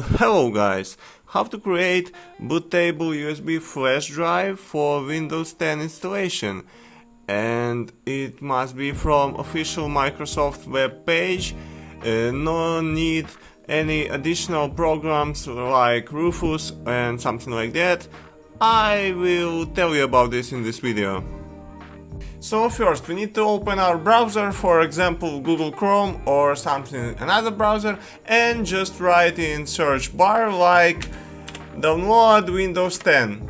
Hello guys, how to create bootable USB flash drive for Windows 10 installation, and it must be from official Microsoft web page. No need any additional programs like Rufus and something like that. I will tell you about this in this video. So first we need to open our browser, for example Google Chrome or something, another browser, and just write in search bar like download Windows 10.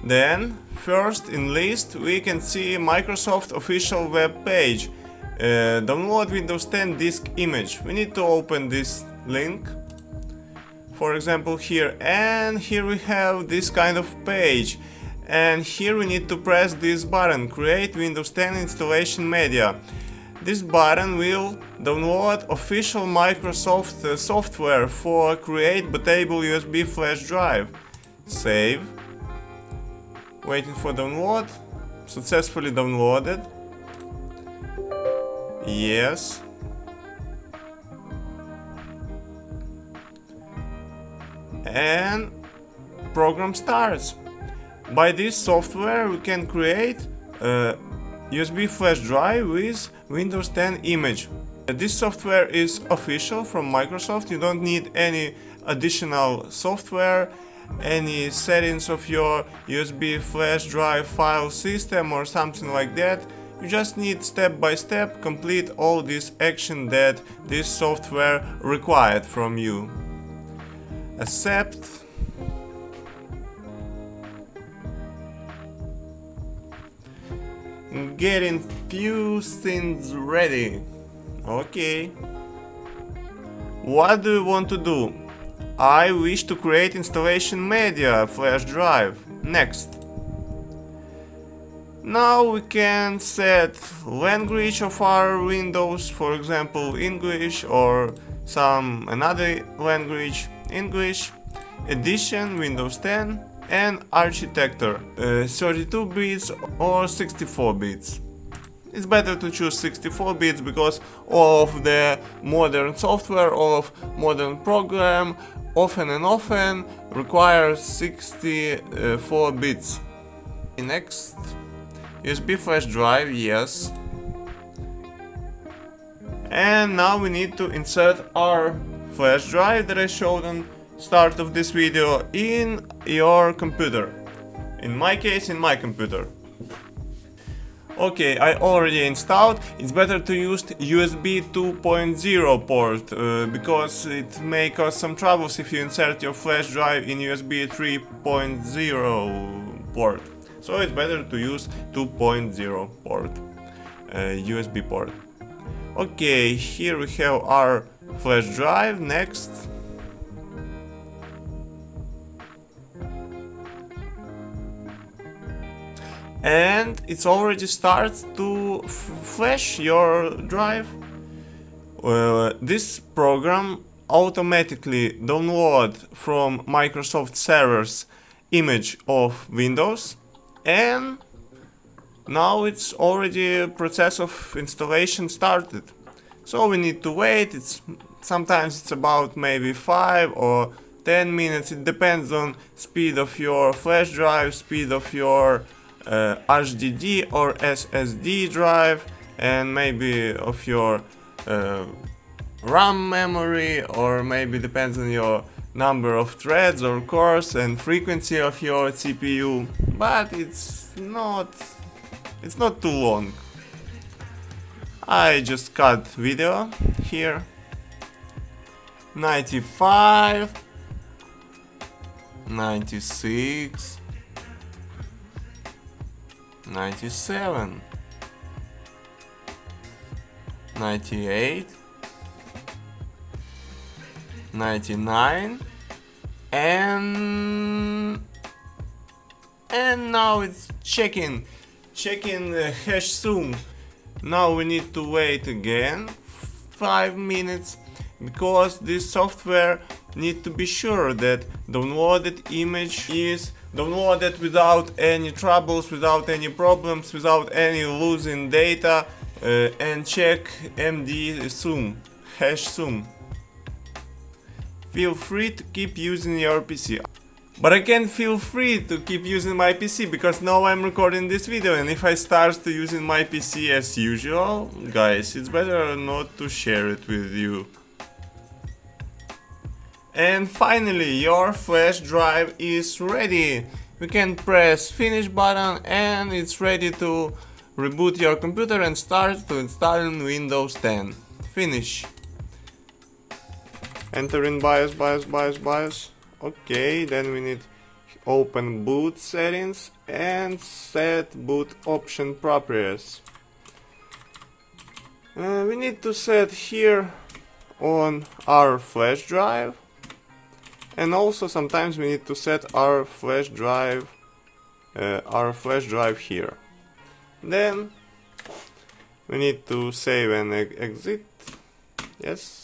Then first in list we can see Microsoft official web page, download Windows 10 disk image. We need to open this link, for example here, and here we have this kind of page. And here we need to press this button, create Windows 10 installation media. This button will download official Microsoft software for create bootable USB flash drive. Save. Waiting for download. Successfully downloaded. Yes. And program starts. By this software we can create a USB flash drive with Windows 10 image. This software is official from Microsoft. You don't need any additional software, any settings of your USB flash drive file system or something like that. You just need step by step complete all this action that this software required from you. Accept. Getting few things ready. Okay. What do you want to do? I wish to create installation media flash drive. Next. Now we can set language of our Windows, for example English or some another language. English, edition Windows 10, and architecture, 32 bits or 64 bits. It's better to choose 64 bits because all of the modern software, all of modern program often requires 64 bits. Next, USB flash drive, yes. And now we need to insert our flash drive that I showed on start of this video in your computer. In my case, in my computer. Okay, I already installed. It's better to use USB 2.0 port because it may cause some troubles if you insert your flash drive in USB 3.0 port. So it's better to use 2.0 port, USB port. Okay, here we have our flash drive. Next. And it already starts to flash your drive. This program automatically download from Microsoft servers image of Windows, and now it's already a process of installation started. So we need to wait. Sometimes it's about maybe 5 or 10 minutes. It depends on speed of your flash drive, speed of your HDD or SSD drive, and maybe of your RAM memory, or maybe depends on your number of threads or cores and frequency of your CPU, but it's not too long. I just cut video here. 95, 96, 97, 98, 99, and now it's checking hash zoom. Now we need to wait again 5 minutes because this software need to be sure that downloaded image is downloaded without any troubles, without any problems, without any losing data, and check MD zoom, hash zoom. feel free to keep using your PC. But I can't feel free to keep using my PC because now I'm recording this video, and if I start to using my PC as usual, guys, it's better not to share it with you. And finally, your flash drive is ready. You can press finish button and it's ready to reboot your computer and start to install Windows 10. Finish. Enter in BIOS. Okay, then we need open boot settings and set boot option properties. We need to set here on our flash drive, and also sometimes we need to set our flash drive here. Then we need to save and exit. Yes.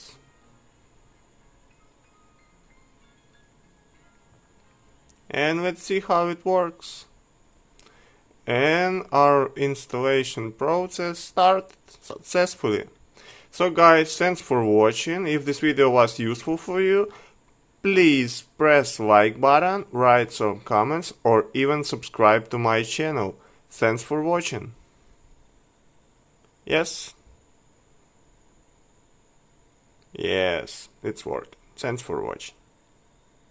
And let's see how it works. And our installation process started successfully. So guys, thanks for watching. If this video was useful for you, please press like button, write some comments, or even subscribe to my channel. Thanks for watching. Yes? Yes, it's working. Thanks for watching.